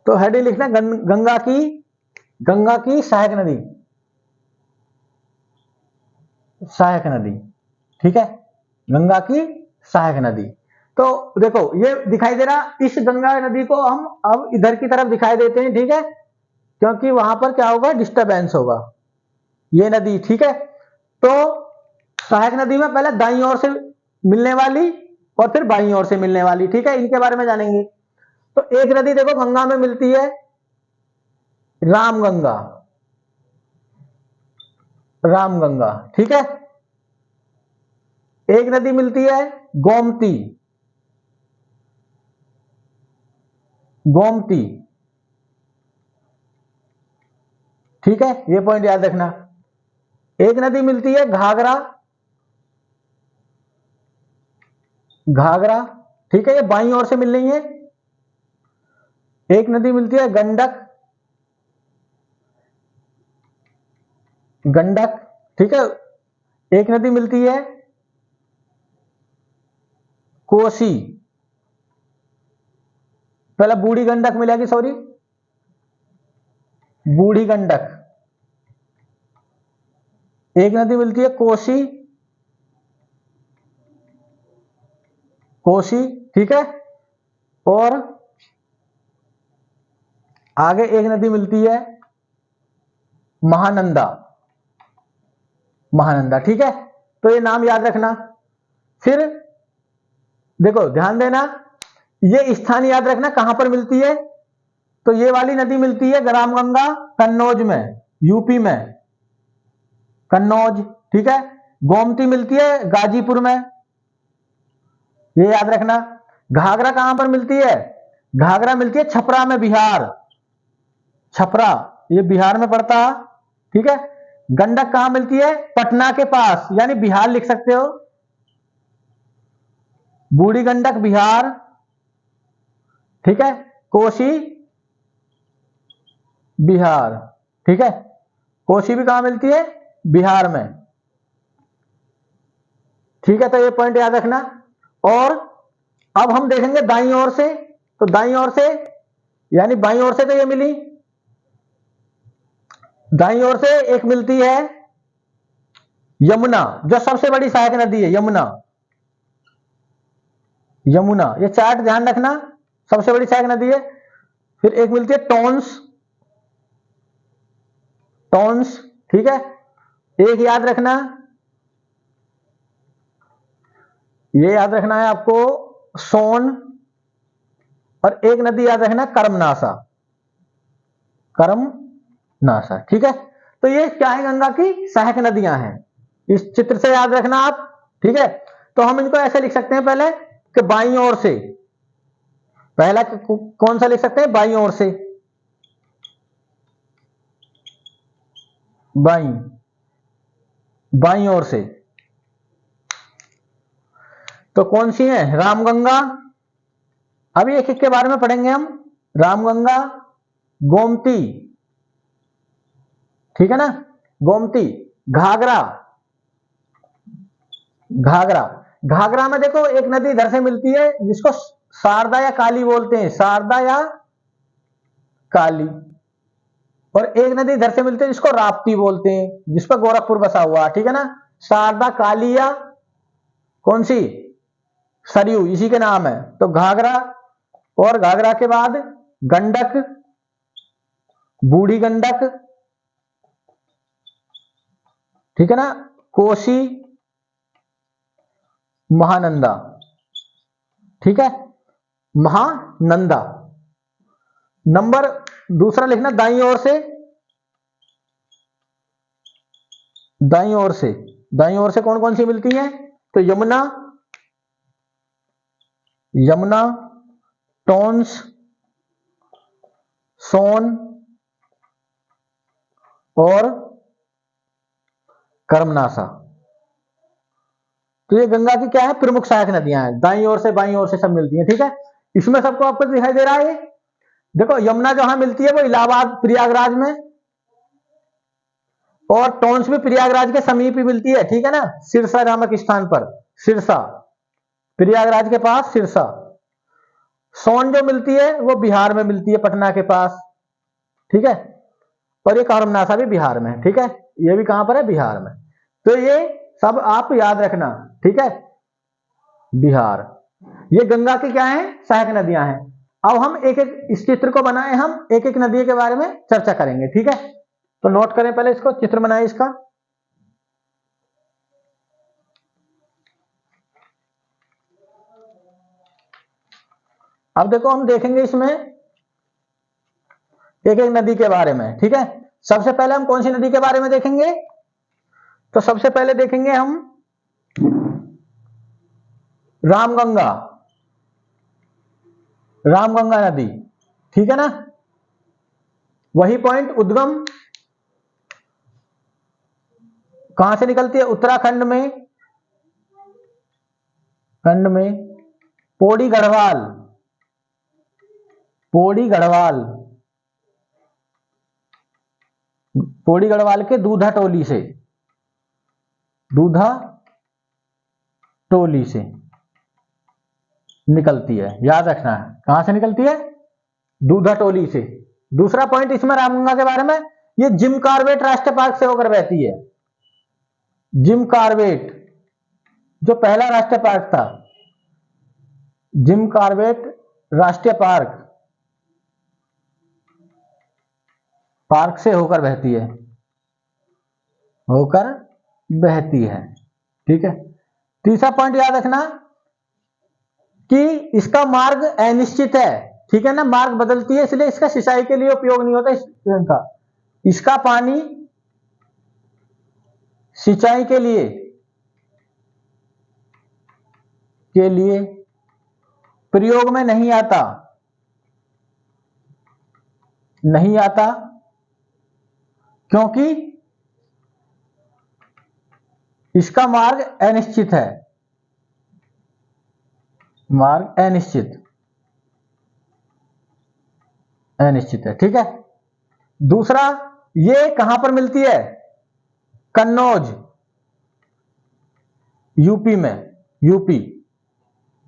तो हेडिंग लिखना गंगा की सहायक नदी, ठीक है, गंगा की सहायक नदी। तो देखो ये दिखाई दे रहा, इस गंगा नदी को हम अब इधर की तरफ दिखाई देते हैं, ठीक है, क्योंकि वहां पर क्या होगा, डिस्टरबेंस होगा, ये नदी, ठीक है। तो सहायक नदी में पहले दाईं ओर से मिलने वाली और फिर बाईं ओर से मिलने वाली, ठीक है, इनके बारे में जानेंगे। तो एक नदी देखो गंगा में मिलती है, रामगंगा, ठीक है। एक नदी मिलती है गोमती, ठीक है, ये पॉइंट याद रखना। एक नदी मिलती है घाघरा, ठीक है, ये बाईं ओर से मिल रही है। एक नदी मिलती है गंडक, ठीक है। एक नदी मिलती है कोसी, पहले बूढ़ी गंडक मिलेगी, सॉरी, बूढ़ी गंडक, एक नदी मिलती है कोसी, कोसी, ठीक है। और आगे एक नदी मिलती है महानंदा, महानंदा, ठीक है। तो ये नाम याद रखना। फिर देखो ध्यान देना, ये स्थान याद रखना कहां पर मिलती है। तो ये वाली नदी मिलती है रामगंगा कन्नौज में, यूपी में, कन्नौज, ठीक है। गोमती मिलती है गाजीपुर में, ये याद रखना। घाघरा कहां पर मिलती है, घाघरा मिलती है छपरा में, बिहार, छपरा, ये बिहार में पड़ता है, ठीक है। गंडक कहां मिलती है, पटना के पास, यानी बिहार लिख सकते हो, बूढ़ी गंडक बिहार, ठीक है। कोसी बिहार, ठीक है। कोसी भी कहां मिलती है, बिहार में, ठीक है। तो ये पॉइंट याद रखना। और अब हम देखेंगे दाईं ओर से, तो दाईं ओर से यानी बाईं ओर से तो ये मिली, दाईं ओर से एक मिलती है यमुना, जो सबसे बड़ी सहायक नदी है, यमुना, यमुना, ये चार्ट ध्यान रखना, सबसे बड़ी सहायक नदी है। फिर एक मिलती है टोंस, टोंस, ठीक है। एक याद रखना, ये याद रखना है आपको सोन, और एक नदी याद रखना कर्मनाशा, कर्मनाशा, ठीक है। तो ये क्या है, गंगा की सहायक नदियां हैं, इस चित्र से याद रखना आप, ठीक है। तो हम इनको ऐसे लिख सकते हैं पहले कि बाईं ओर से, पहला कौन सा लिख सकते हैं, बाईं ओर से, बाईं, बाईं ओर से। तो कौन सी है, रामगंगा, अभी एक एक के बारे में पढ़ेंगे हम, रामगंगा, गोमती, ठीक है ना, गोमती, घाघरा, घाघरा, घाघरा में देखो एक नदी इधर से मिलती है जिसको शारदा या काली बोलते हैं, शारदा या काली, और एक नदी इधर से मिलती है जिसको राप्ती बोलते हैं, जिस पर गोरखपुर बसा हुआ, ठीक है ना। शारदा, काली या कौन सी, सरयू, इसी के नाम है। तो घाघरा, और घाघरा के बाद गंडक, बूढ़ी गंडक, ठीक है ना, कोसी, महानंदा, ठीक है, महानंदा। नंबर दूसरा लिखना दाईं ओर से, दाईं ओर से, दाईं ओर से कौन कौन सी मिलती है, तो यमुना, यमुना, टोंस, सोन और कर्मनाशा। तो ये गंगा की क्या है, प्रमुख सहायक नदियां हैं, दाईं ओर से बाईं ओर से सब मिलती हैं, ठीक है। इसमें सबको आपको दिखाई दे रहा है, देखो यमुना जहां मिलती है वो इलाहाबाद प्रयागराज में, और टोंस भी प्रयागराज के समीप ही मिलती है, ठीक है ना, सिरसा नामक स्थान पर, सिरसा, प्रयागराज के पास सिरसा। सोन जो मिलती है वो बिहार में मिलती है, पटना के पास, ठीक है। और ये कर्मनाशा भी बिहार में है, ठीक है, ये भी कहां पर है, बिहार में। तो ये सब आप याद रखना, ठीक है, बिहार। ये गंगा की क्या है, सहायक नदियां हैं। अब हम एक एक इस चित्र को बनाए, हम एक एक नदी के बारे में चर्चा करेंगे, ठीक है। तो नोट करें पहले इसको, चित्र बनाए इसका। अब देखो हम देखेंगे इसमें एक एक नदी के बारे में, ठीक है। सबसे पहले हम कौन सी नदी के बारे में देखेंगे, तो सबसे पहले देखेंगे हम रामगंगा, रामगंगा नदी, ठीक है ना। वही पॉइंट, उद्गम कहां से निकलती है, उत्तराखंड में, खंड में, पौड़ी गढ़वाल, पौड़ी गढ़वाल, पौड़ी गढ़वाल के दूधा टोली से, दूधा टोली से निकलती है, याद रखना है, कहां से निकलती है, दूधा टोली से, दूसरा पॉइंट इसमें रामगंगा के बारे में, ये जिम कॉर्बेट राष्ट्रीय पार्क से होकर बहती है। जिम कॉर्बेट जो पहला राष्ट्रीय पार्क था, जिम कॉर्बेट राष्ट्रीय पार्क से होकर बहती है, होकर बहती है। ठीक है। तीसरा पॉइंट याद रखना कि इसका मार्ग अनिश्चित है। ठीक है ना, मार्ग बदलती है, इसलिए इसका सिंचाई के लिए उपयोग नहीं होता। इसका पानी सिंचाई के लिए प्रयोग में नहीं आता क्योंकि इसका मार्ग अनिश्चित है। मार्ग अनिश्चित है। ठीक है। दूसरा, ये कहां पर मिलती है? कन्नौज, यूपी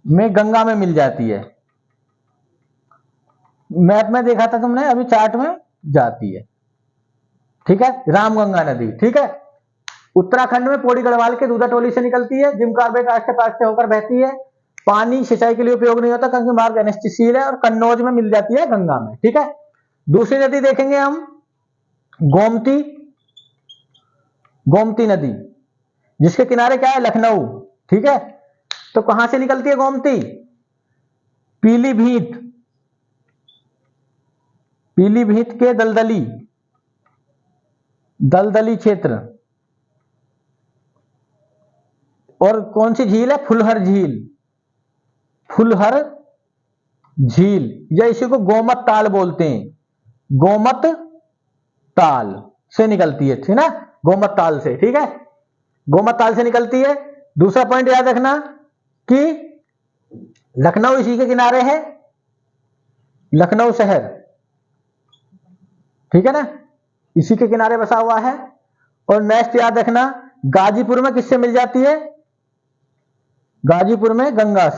में गंगा में मिल जाती है। मैप में देखा था तुमने, अभी चार्ट में जाती है। ठीक है। रामगंगा नदी। ठीक है। उत्तराखंड में पौड़ी गढ़वाल के दूधा टोली से निकलती है, जिम कॉर्बेट राष्ट्रीय पार्क से होकर बहती है। पानी सिंचाई के लिए उपयोग नहीं होता क्योंकि मार्ग अनिश्चित है, और कन्नौज में मिल जाती है गंगा में। ठीक है। दूसरी नदी देखेंगे हम, गोमती नदी, जिसके किनारे क्या है? लखनऊ। ठीक है। तो कहां से निकलती है गोमती? पीलीभीत के दलदली क्षेत्र। और कौन सी झील है? फुलहर झील, या इसी को गोमत ताल बोलते हैं। गोमत ताल से निकलती है, ठीक ना, गोमत ताल से। ठीक है। गोमत ताल से निकलती है। दूसरा पॉइंट याद रखना कि लखनऊ इसी के किनारे है, लखनऊ शहर। ठीक है ना, इसी के किनारे बसा हुआ है। और नेक्स्ट याद रखना, गाजीपुर में किससे मिल जाती है? गाजीपुर में गंगा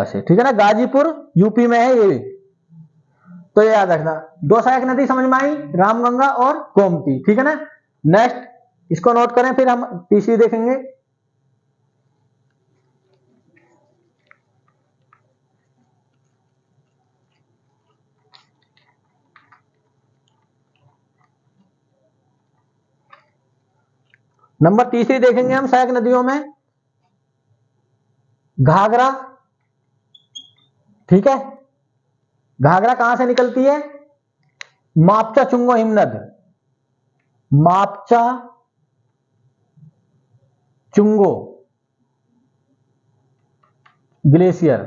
से। ठीक है ना, गाजीपुर यूपी में है ये। तो ये याद रखना, दो सहायक नदी समझ में आई, रामगंगा और गोमती। ठीक है ना। नेक्स्ट इसको नोट करें, फिर हम तीसरी देखेंगे। नंबर तीसरी देखेंगे हम सहायक नदियों में, घाघरा। ठीक है। घाघरा कहां से निकलती है? मापचा चुंगो हिमनद, मापचा चुंगो ग्लेशियर,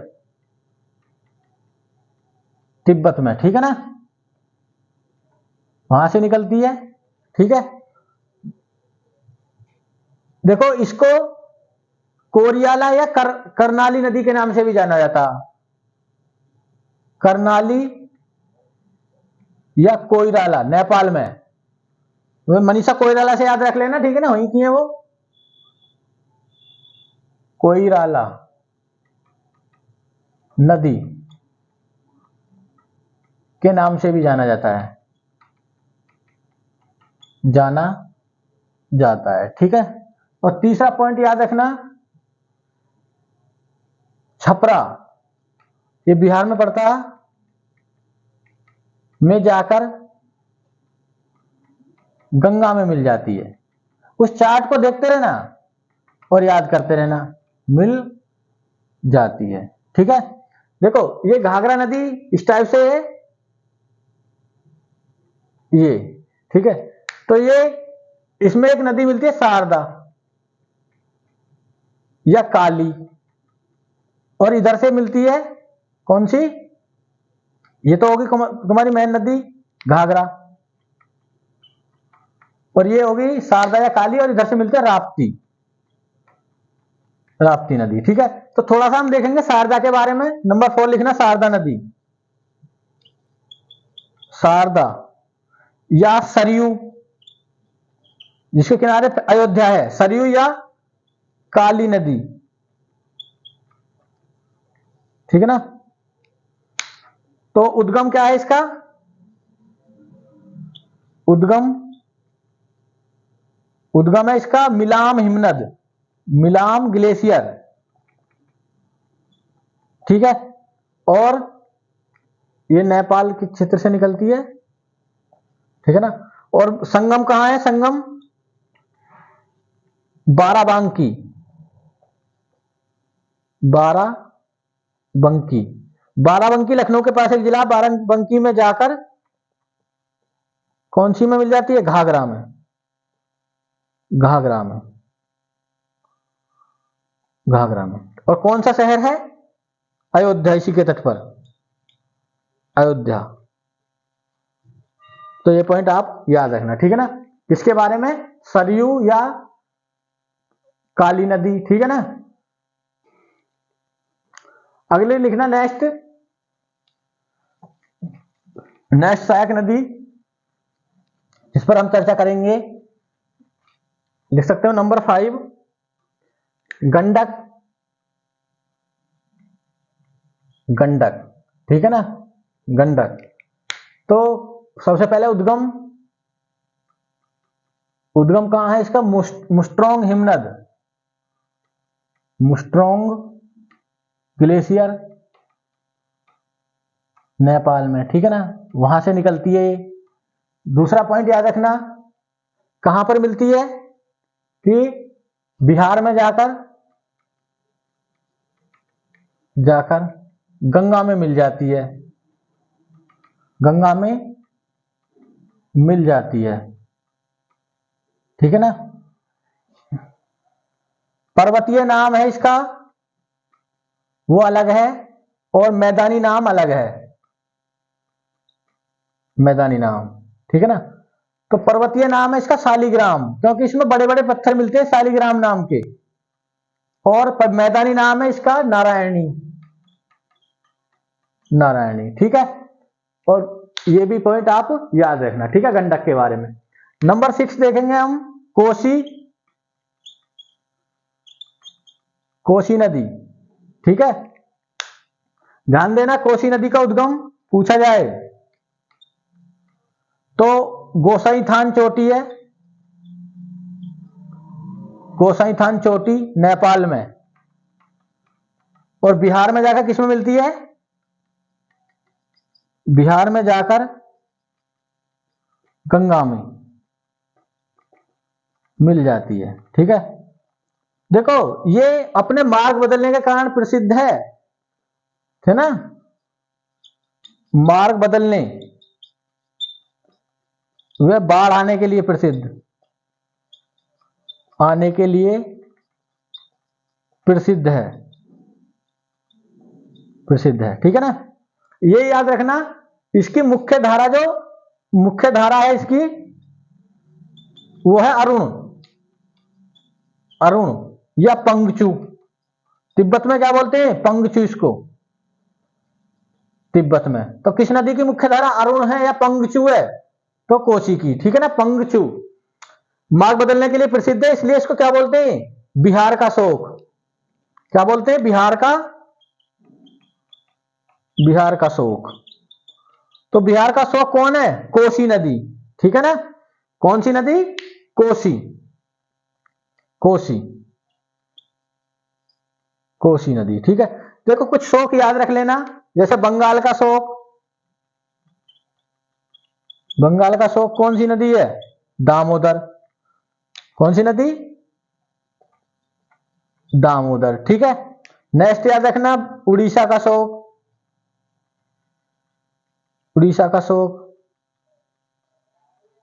तिब्बत में। ठीक है ना, वहां से निकलती है। ठीक है। देखो, इसको कोरियाला या करनाली नदी के नाम से भी जाना जाता, करनाली या कोइराला, नेपाल में। मनीषा कोइराला से याद रख लेना, ठीक है ना, वहीं की है वो, कोइराला नदी के नाम से भी जाना जाता है। ठीक है। और तीसरा पॉइंट याद रखना, छपरा, ये बिहार में पड़ता है, में जाकर गंगा में मिल जाती है। उस चार्ट को देखते रहना और याद करते रहना, मिल जाती है। ठीक है। देखो, ये घाघरा नदी इस टाइप से है, ये। ठीक है। तो ये, इसमें एक नदी मिलती है शारदा या काली, और इधर से मिलती है कौन सी? ये तो होगी तुम्हारी मेन नदी घाघरा, और ये होगी शारदा या काली, और इधर से मिलती है राप्ती नदी। ठीक है। तो थोड़ा सा हम देखेंगे शारदा के बारे में। नंबर 4 लिखना, शारदा नदी, शारदा या सरयू, जिसके किनारे अयोध्या है, सरयू या काली नदी। ठीक है ना। तो उद्गम क्या है इसका? उद्गम है इसका मिलाम हिमनद, मिलाम ग्लेशियर, ठीक है। और ये नेपाल के क्षेत्र से निकलती है, ठीक है ना। और संगम कहां है? संगम बाराबंकी, बाराबंकी लखनऊ के पास एक जिला, बाराबंकी में जाकर कौन सी में मिल जाती है? घाघरा में, घाघरा में, घाघरा में। और कौन सा शहर है? अयोध्या, इसी के तट पर अयोध्या। तो ये पॉइंट आप याद रखना, ठीक है ना। किसके बारे में? सरयू या काली नदी, ठीक है ना। अगले लिखना नेक्स्ट सहायक नदी, इस पर हम चर्चा करेंगे। लिख सकते हो नंबर 5 गंडक, गंडक, ठीक है ना, गंडक। तो सबसे पहले उद्गम कहां है इसका? मुस्ट्रोंग हिमनद, मुस्ट्रोंग ग्लेशियर, नेपाल में, ठीक है ना, वहां से निकलती है। दूसरा पॉइंट याद रखना, कहां पर मिलती है? कि बिहार में जाकर गंगा में मिल जाती है, गंगा में मिल जाती है, ठीक है ना। पर्वतीय नाम है इसका, वो अलग है, और मैदानी नाम अलग है, मैदानी नाम, ठीक है ना। तो पर्वतीय नाम है इसका शालिग्राम, क्योंकि इसमें बड़े बड़े पत्थर मिलते हैं शालिग्राम नाम के। और मैदानी नाम है इसका नारायणी, नारायणी, ठीक है। और ये भी पॉइंट आप याद रखना, ठीक है, गंडक के बारे में। नंबर 6 देखेंगे हम, कोसी नदी, ठीक है। ध्यान देना, कोसी नदी का उद्गम पूछा जाए तो गोसाईथान चोटी है, गोसाईथान चोटी नेपाल में। और बिहार में जाकर किसमें मिलती है? बिहार में जाकर गंगा में मिल जाती है, ठीक है। देखो, ये अपने मार्ग बदलने के कारण प्रसिद्ध है, थे ना, मार्ग बदलने, वे बाढ़ आने के लिए प्रसिद्ध, आने के लिए प्रसिद्ध है, प्रसिद्ध है, ठीक है ना। ये याद रखना, इसकी मुख्य धारा, जो मुख्य धारा है इसकी, वो है अरुण, अरुण या पंगचू। तिब्बत में क्या बोलते हैं? पंगचू इसको, तिब्बत में। तो किस नदी की मुख्य धारा अरुण है या पंगचू है? तो कोसी की, ठीक है ना, पंगचू। मार्ग बदलने के लिए प्रसिद्ध है, इसलिए इसको क्या बोलते हैं? बिहार का शोक। क्या बोलते हैं? बिहार का शोक। तो बिहार का शोक कौन है? कोसी नदी, ठीक है ना। कौन सी नदी? कोसी, कोसी, कोसी नदी, ठीक है। देखो, कुछ शोक याद रख लेना, जैसे बंगाल का शोक, बंगाल का शोक कौन सी नदी है? दामोदर। कौन सी नदी? दामोदर, ठीक है। नेक्स्ट याद रखना, उड़ीसा का शोक, उड़ीसा का शोक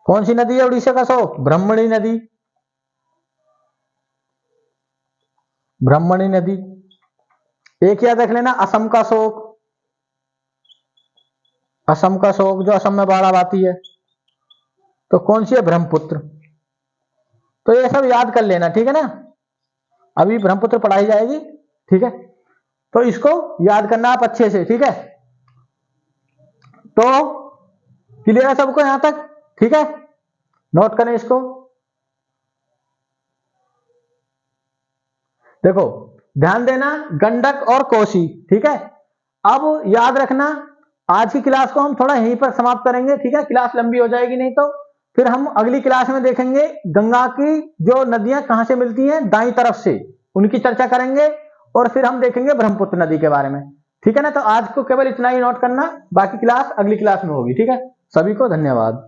कौन सी नदी है? उड़ीसा का शोक ब्रह्मणी नदी, ब्रह्मणी नदी। एक याद रख लेना, असम का शोक, असम का शोक, जो असम में बाढ़ आती है, तो कौन सी है? ब्रह्मपुत्र। तो ये सब याद कर लेना, ठीक है ना, अभी ब्रह्मपुत्र पढ़ाई जाएगी, ठीक है। तो इसको याद करना आप अच्छे से, ठीक है। तो क्लियर है सबको यहां तक? ठीक है, नोट करें इसको। देखो, ध्यान देना, गंडक और कोसी, ठीक है। अब याद रखना, आज की क्लास को हम थोड़ा यहीं पर समाप्त करेंगे, ठीक है, क्लास लंबी हो जाएगी नहीं तो। फिर हम अगली क्लास में देखेंगे गंगा की जो नदियां कहां से मिलती हैं, दाईं तरफ से, उनकी चर्चा करेंगे। और फिर हम देखेंगे ब्रह्मपुत्र नदी के बारे में, ठीक है ना। तो आज को केवल इतना ही नोट करना, बाकी क्लास अगली क्लास में होगी, ठीक है। सभी को धन्यवाद।